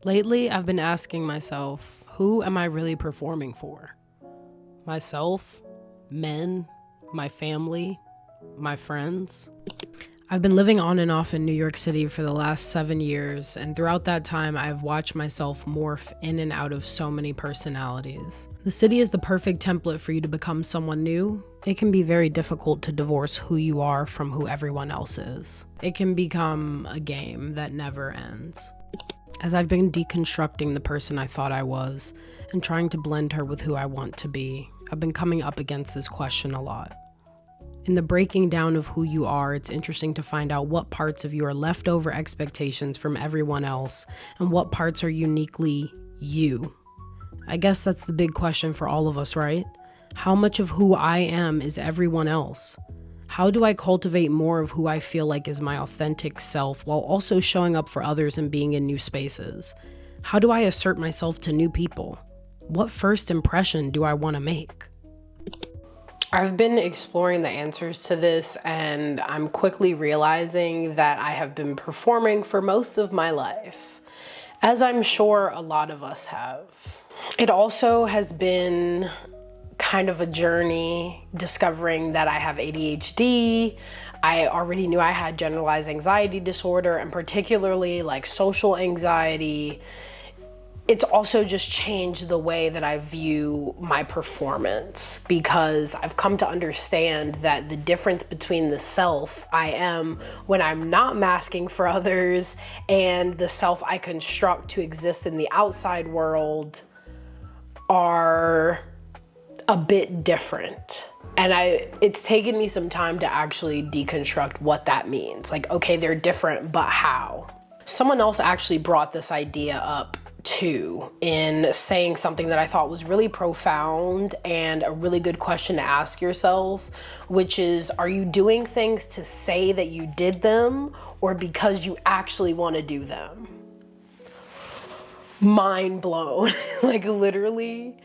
Lately, I've been asking myself, who am I really performing for? Myself? Men? My family? My friends? I've been living on and off in New York City for the last 7 years, and throughout that time, I've watched myself morph in and out of so many personalities. The city is the perfect template for you to become someone new. It can be very difficult to divorce who you are from who everyone else is. It can become a game that never ends. As I've been deconstructing the person I thought I was and trying to blend her with who I want to be, I've been coming up against this question a lot. In the breaking down of who you are, it's interesting to find out what parts of you are leftover expectations from everyone else and what parts are uniquely you. I guess that's the big question for all of us, right? How much of who I am is everyone else? How do I cultivate more of who I feel like is my authentic self while also showing up for others and being in new spaces? How do I assert myself to new people? What first impression do I want to make? I've been exploring the answers to this, and I'm quickly realizing that I have been performing for most of my life, as I'm sure a lot of us have. It also has been kind of a journey discovering that I have ADHD. I already knew I had generalized anxiety disorder, and particularly like social anxiety. It's also just changed the way that I view my performance, because I've come to understand that the difference between the self I am when I'm not masking for others and the self I construct to exist in the outside world are a bit different. And it's taken me some time to actually deconstruct what that means. Like, okay, they're different, but how? Someone else actually brought this idea up too, in saying something that I thought was really profound and a really good question to ask yourself, which is, are you doing things to say that you did them or because you actually want to do them? Mind blown. Like, literally,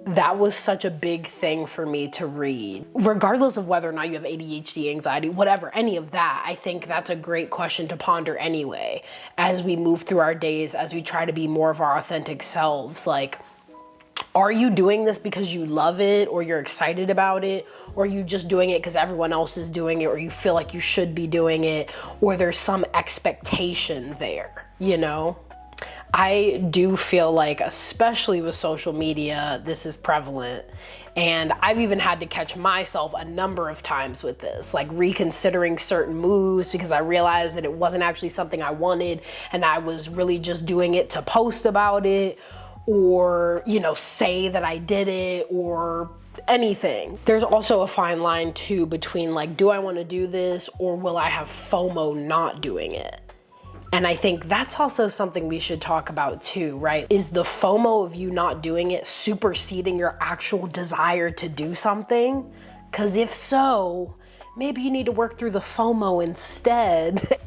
that was such a big thing for me to read. Regardless of whether or not you have ADHD, anxiety, whatever, any of that, I think that's a great question to ponder anyway, as we move through our days, as we try to be more of our authentic selves. Like, are you doing this because you love it or you're excited about it, or are you just doing it because everyone else is doing it, or you feel like you should be doing it, or there's some expectation there, you know? I do feel like, especially with social media, this is prevalent. And I've even had to catch myself a number of times with this, like reconsidering certain moves because I realized that it wasn't actually something I wanted and I was really just doing it to post about it or, say that I did it or anything. There's also a fine line too between like, do I want to do this or will I have FOMO not doing it? And I think that's also something we should talk about too, right? Is the FOMO of you not doing it superseding your actual desire to do something? Because if so, maybe you need to work through the FOMO instead.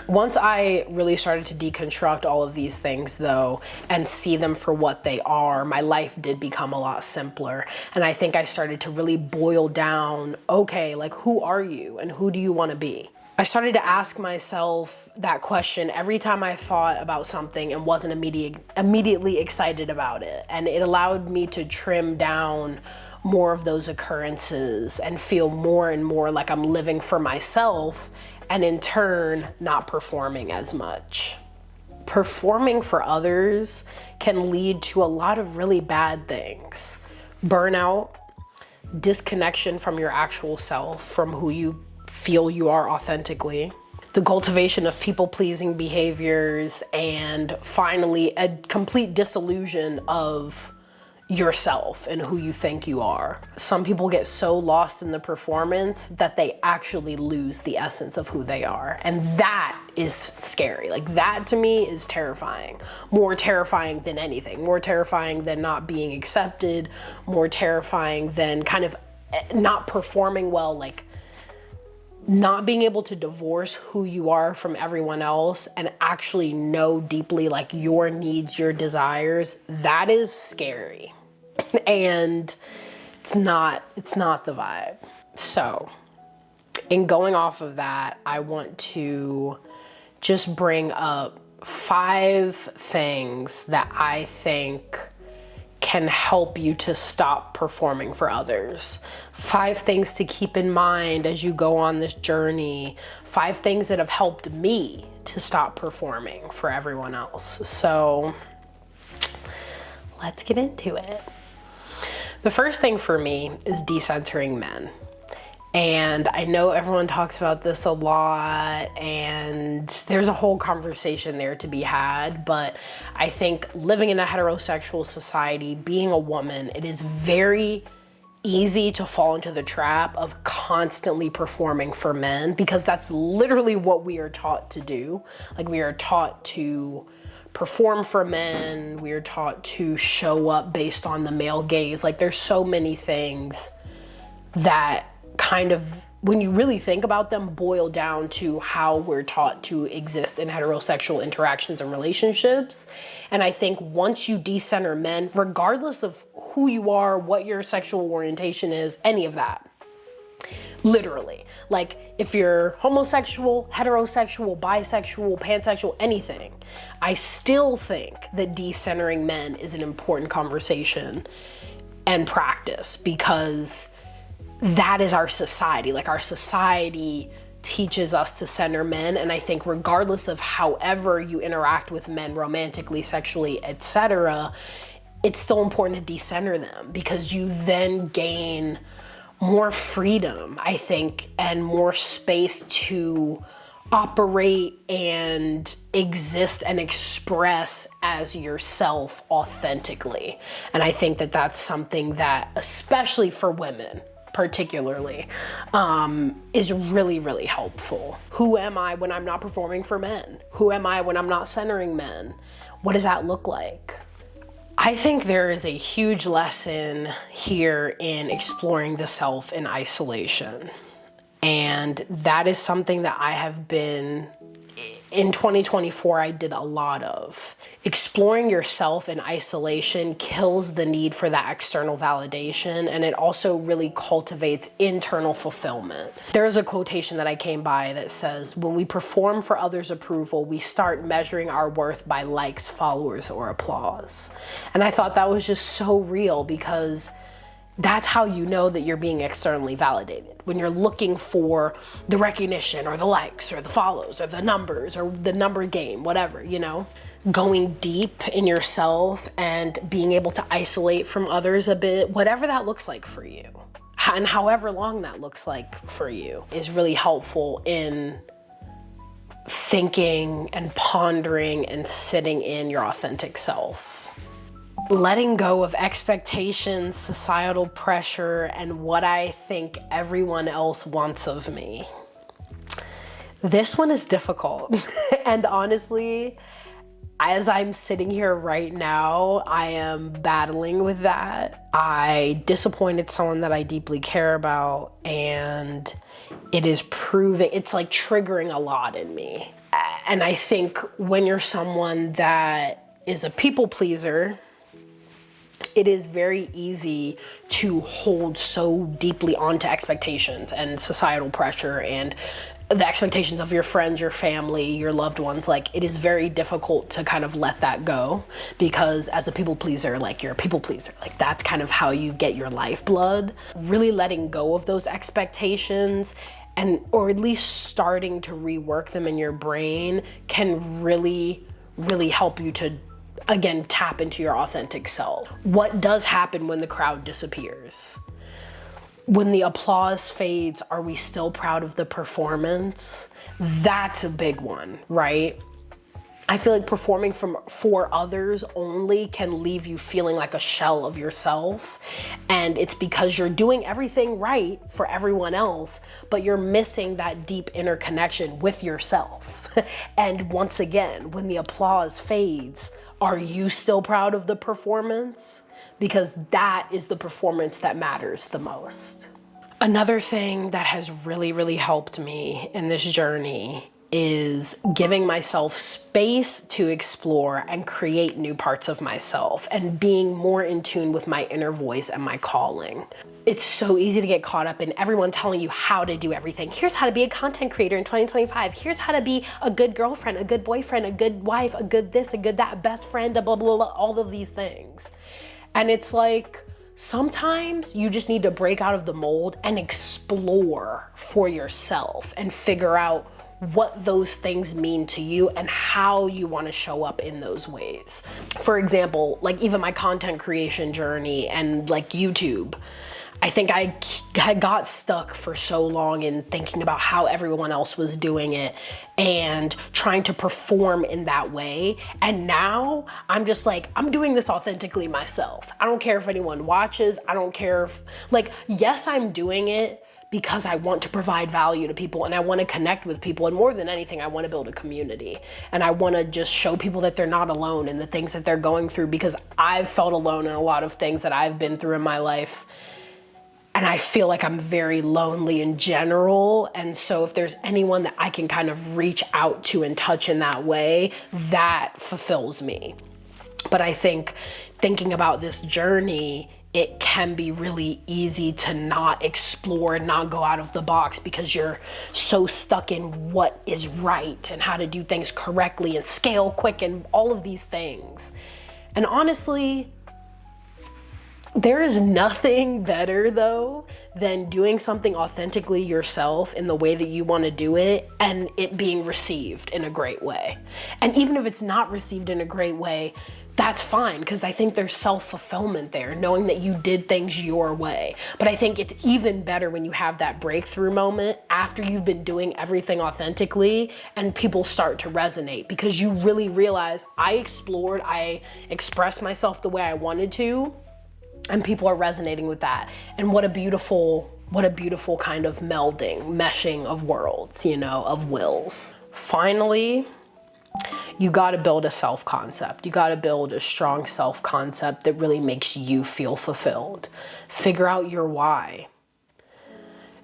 Once I really started to deconstruct all of these things though, and see them for what they are, my life did become a lot simpler. And I think I started to really boil down, okay, like who are you and who do you want to be? I started to ask myself that question every time I thought about something and wasn't immediately excited about it. And it allowed me to trim down more of those occurrences and feel more and more like I'm living for myself, and in turn, not performing as much. Performing for others can lead to a lot of really bad things. Burnout, disconnection from your actual self, from who you feel you are authentically, the cultivation of people-pleasing behaviors, and finally a complete disillusion of yourself and who you think you are. Some people get so lost in the performance that they actually lose the essence of who they are. And that is scary. Like, that to me is terrifying. More terrifying than anything. More terrifying than not being accepted. More terrifying than kind of not performing well, like not being able to divorce who you are from everyone else and actually know deeply like your needs, your desires. That is scary. And it's not the vibe. So in going off of that, I want to just bring up 5 things that I think can help you to stop performing for others. 5 things to keep in mind as you go on this journey. 5 things that have helped me to stop performing for everyone else. So let's get into it. The first thing for me is decentering men. And I know everyone talks about this a lot, and there's a whole conversation there to be had, but I think living in a heterosexual society, being a woman, it is very easy to fall into the trap of constantly performing for men, because that's literally what we are taught to do. Like, we are taught to perform for men, we are taught to show up based on the male gaze. Like, there's so many things that kind of, when you really think about them, boil down to how we're taught to exist in heterosexual interactions and relationships. And I think once you decenter men, regardless of who you are, what your sexual orientation is, any of that, literally, like if you're homosexual, heterosexual, bisexual, pansexual, anything, I still think that decentering men is an important conversation and practice, because that is our society. Like, our society teaches us to center men, and I think regardless of however you interact with men romantically, sexually, etc., it's still important to decenter them, because you then gain more freedom, I think, and more space to operate and exist and express as yourself authentically. And I think that that's something that, especially for women, particularly, is really, really helpful. Who am I when I'm not performing for men? Who am I when I'm not centering men? What does that look like? I think there is a huge lesson here in exploring the self in isolation. And that is something that I have been, in 2024, I did a lot of. Exploring yourself in isolation kills the need for that external validation, and it also really cultivates internal fulfillment. There's a quotation that I came by that says, when we perform for others' approval, we start measuring our worth by likes, followers, or applause. And I thought that was just so real, because that's how you know that you're being externally validated. When you're looking for the recognition or the likes or the follows or the numbers or the number game, whatever, you know? Going deep in yourself and being able to isolate from others a bit, whatever that looks like for you, and however long that looks like for you, is really helpful in thinking and pondering and sitting in your authentic self. Letting go of expectations, societal pressure, and what I think everyone else wants of me. This one is difficult. And honestly, as I'm sitting here right now, I am battling with that. I disappointed someone that I deeply care about, and it is proving, it's like triggering a lot in me. And I think when you're someone that is a people pleaser, it is very easy to hold so deeply onto expectations and societal pressure and the expectations of your friends, your family, your loved ones. Like, it is very difficult to kind of let that go, because as a people pleaser, like, you're a people pleaser. Like, that's kind of how you get your lifeblood. Really letting go of those expectations, and or at least starting to rework them in your brain, can really, really help you to, again, tap into your authentic self. What does happen when the crowd disappears? When the applause fades, are we still proud of the performance? That's a big one, right? I feel like performing for others only can leave you feeling like a shell of yourself. And it's because you're doing everything right for everyone else, but you're missing that deep inner connection with yourself. And once again, when the applause fades, are you still proud of the performance? Because that is the performance that matters the most. Another thing that has really, really helped me in this journey is giving myself space to explore and create new parts of myself and being more in tune with my inner voice and my calling. It's so easy to get caught up in everyone telling you how to do everything. Here's how to be a content creator in 2025. Here's how to be a good girlfriend, a good boyfriend, a good wife, a good this, a good that, best friend, blah, blah, blah, all of these things. And it's like, sometimes you just need to break out of the mold and explore for yourself and figure out what those things mean to you and how you want to show up in those ways. For example, like even my content creation journey and like YouTube, I think I got stuck for so long in thinking about how everyone else was doing it and trying to perform in that way. And now I'm just like, I'm doing this authentically myself. I don't care if anyone watches. I don't care if, like, yes, I'm doing it because I want to provide value to people and I want to connect with people. And more than anything, I want to build a community. And I want to just show people that they're not alone in the things that they're going through, because I've felt alone in a lot of things that I've been through in my life. And I feel like I'm very lonely in general. And so if there's anyone that I can kind of reach out to and touch in that way, that fulfills me. But I think thinking about this journey, it can be really easy to not explore, not go out of the box, because you're so stuck in what is right and how to do things correctly and scale quick and all of these things. And honestly, there is nothing better though than doing something authentically yourself in the way that you want to do it and it being received in a great way. And even if it's not received in a great way, that's fine, because I think there's self-fulfillment there, knowing that you did things your way. But I think it's even better when you have that breakthrough moment after you've been doing everything authentically and people start to resonate, because you really realize I explored, I expressed myself the way I wanted to, and people are resonating with that. And what a beautiful kind of melding, meshing of worlds, you know, of wills. Finally, you got to build a self-concept. You got to build a strong self-concept that really makes you feel fulfilled. Figure out your why.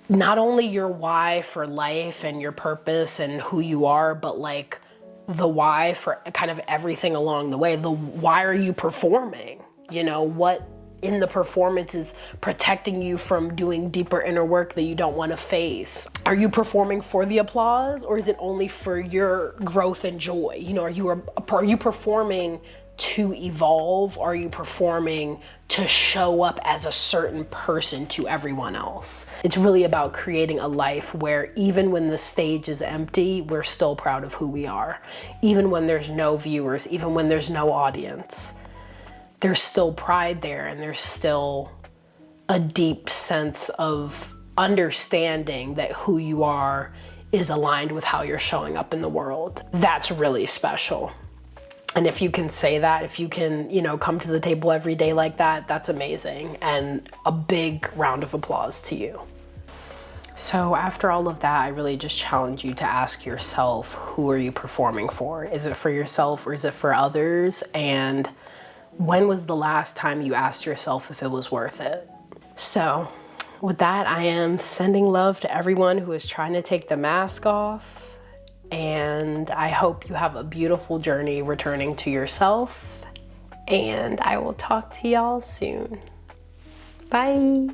Not only your why for life and your purpose and who you are, but like the why for kind of everything along the way. The why are you performing? You know, what in the performance is protecting you from doing deeper inner work that you don't want to face? Are you performing for the applause, or is it only for your growth and joy? You know, are you performing to evolve? Or are you performing to show up as a certain person to everyone else? It's really about creating a life where even when the stage is empty, we're still proud of who we are. Even when there's no viewers, even when there's no audience, there's still pride there, and there's still a deep sense of understanding that who you are is aligned with how you're showing up in the world. That's really special. And if you can say that, if you can, you know, come to the table every day like that, that's amazing. And a big round of applause to you. So after all of that, I really just challenge you to ask yourself, who are you performing for? Is it for yourself or is it for others? And when was the last time you asked yourself if it was worth it? So with that, I am sending love to everyone who is trying to take the mask off. And I hope you have a beautiful journey returning to yourself. And I will talk to y'all soon. Bye.